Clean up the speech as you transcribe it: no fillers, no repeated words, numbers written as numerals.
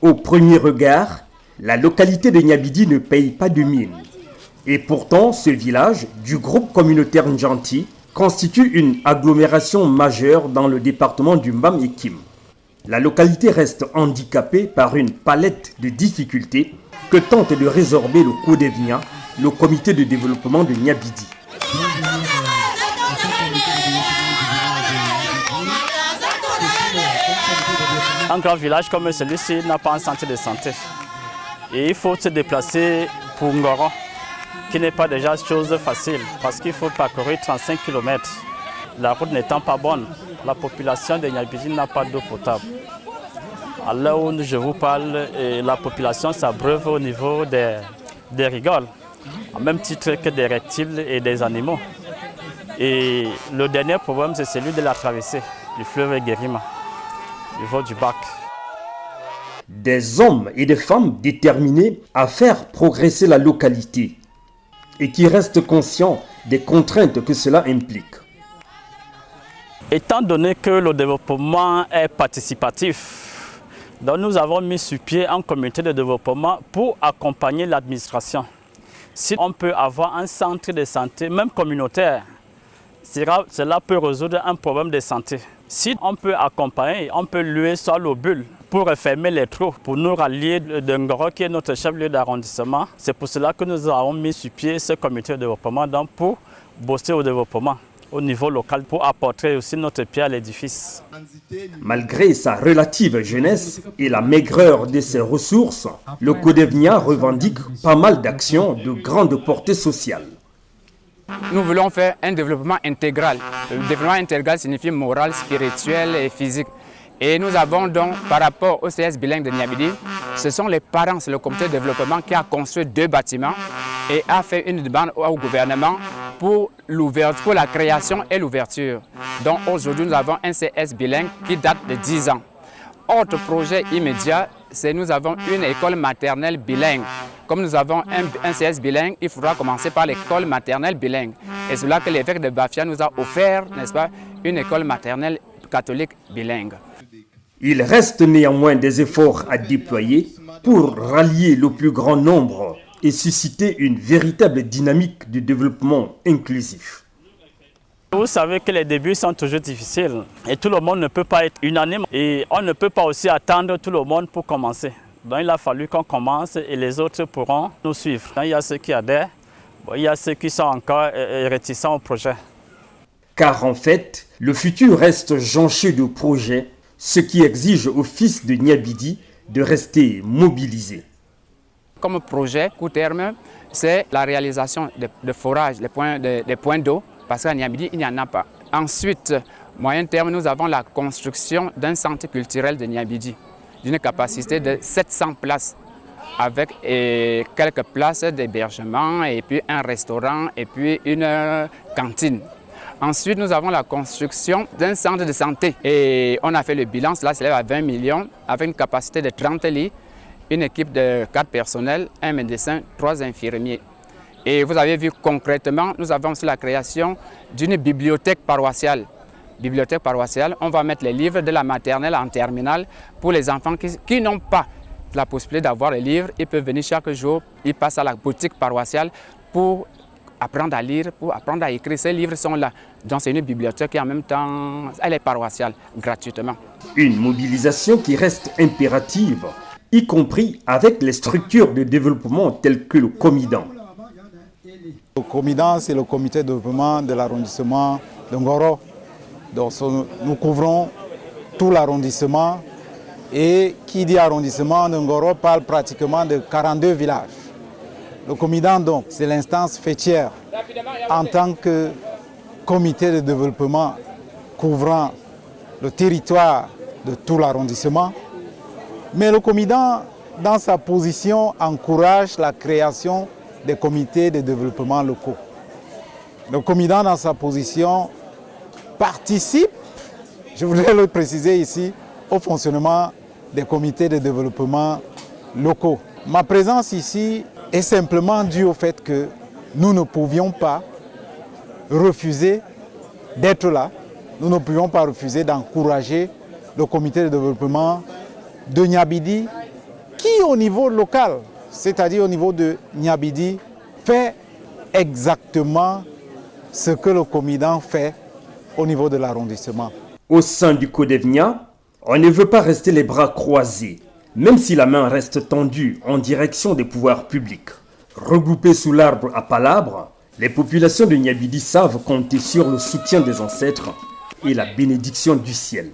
Au premier regard, la localité de Niabidi ne paye pas de mine. Et pourtant, ce village du groupe communautaire Ndjanti constitue une agglomération majeure dans le département du Mbam et Kim. La localité reste handicapée par une palette de difficultés que tente de résorber le CODEVNIA, le comité de développement de Niabidi. Un grand village comme celui-ci n'a pas un centre de santé. Et il faut se déplacer pour Ngoro, qui n'est pas déjà chose facile, parce qu'il faut parcourir 35 km. La route n'étant pas bonne, la population de Niabidi n'a pas d'eau potable. À l'heure où je vous parle, la population s'abreuve au niveau des rigoles, en même titre que des reptiles et des animaux. Et le dernier problème, c'est celui de la traversée du fleuve Guérima, au niveau du bac. Des hommes et des femmes déterminés à faire progresser la localité et qui restent conscients des contraintes que cela implique. Étant donné que le développement est participatif, donc nous avons mis sur pied un comité de développement pour accompagner l'administration. Si on peut avoir un centre de santé, même communautaire, cela peut résoudre un problème de santé. Si on peut accompagner, on peut louer sur le bulle pour refermer les trous, pour nous rallier de Ngoro qui est notre chef-lieu d'arrondissement. C'est pour cela que nous avons mis sur pied ce comité de développement donc pour bosser au développement au niveau local, pour apporter aussi notre pierre à l'édifice. Malgré sa relative jeunesse et la maigreur de ses ressources, le CODEVNIA revendique pas mal d'actions de grande portée sociale. Nous voulons faire un développement intégral. Le développement intégral signifie moral, spirituel et physique. Et nous avons donc, par rapport au CS bilingue de Niabidi, ce sont les parents, c'est le comité de développement qui a construit 2 bâtiments et a fait une demande au gouvernement pour la création et l'ouverture. Donc aujourd'hui, nous avons un CS bilingue qui date de 10 ans. Autre projet immédiat, c'est nous avons une école maternelle bilingue. Comme nous avons un CS bilingue, il faudra commencer par l'école maternelle bilingue. Et c'est là que l'évêque de Bafia nous a offert, n'est-ce pas, une école maternelle catholique bilingue. Il reste néanmoins des efforts à déployer pour rallier le plus grand nombre et susciter une véritable dynamique de développement inclusif. Vous savez que les débuts sont toujours difficiles et tout le monde ne peut pas être unanime et on ne peut pas aussi attendre tout le monde pour commencer. Donc il a fallu qu'on commence et les autres pourront nous suivre. Il y a ceux qui adhèrent, il y a ceux qui sont encore réticents au projet. Car en fait, le futur reste jonché de projets, ce qui exige aux fils de Niabidi de rester mobilisés. Comme projet court terme, c'est la réalisation de forages, des points d'eau, parce qu'à Niabidi, il n'y en a pas. Ensuite, moyen terme, nous avons la construction d'un centre culturel de Niabidi, d'une capacité de 700 places, avec quelques places d'hébergement, et puis un restaurant, et puis une cantine. Ensuite, nous avons la construction d'un centre de santé. Et on a fait le bilan, cela s'élève à 20 millions, avec une capacité de 30 lits, une équipe de 4 personnels, un médecin, 3 infirmiers. Et vous avez vu concrètement, nous avons aussi la création d'une bibliothèque paroissiale. Bibliothèque paroissiale, on va mettre les livres de la maternelle en terminale pour les enfants qui n'ont pas la possibilité d'avoir les livres. Ils peuvent venir chaque jour, ils passent à la boutique paroissiale pour apprendre à lire, pour apprendre à écrire. Ces livres sont là. Donc c'est une bibliothèque et en même temps, elle est paroissiale, gratuitement. Une mobilisation qui reste impérative, y compris avec les structures de développement telles que le Comidan. Le Comidan, c'est le comité de développement de l'arrondissement de Ngoro. Donc nous couvrons tout l'arrondissement et qui dit arrondissement de Ngoro parle pratiquement de 42 villages. Le Comidan, donc, c'est l'instance fêtière en tant que comité de développement couvrant le territoire de tout l'arrondissement. Mais le Comidan, dans sa position, encourage la création des comités de développement locaux. Le Comidan, dans sa position, participe, je voudrais le préciser ici, au fonctionnement des comités de développement locaux. Ma présence ici est simplement due au fait que nous ne pouvions pas refuser d'être là. Nous ne pouvions pas refuser d'encourager le comité de développement de Niabidi au niveau local, c'est-à-dire au niveau de Niabidi, fait exactement ce que le Comidan fait au niveau de l'arrondissement. Au sein du Codevnia, on ne veut pas rester les bras croisés, même si la main reste tendue en direction des pouvoirs publics. Regroupées sous l'arbre à palabres, les populations de Niabidi savent compter sur le soutien des ancêtres et la bénédiction du ciel.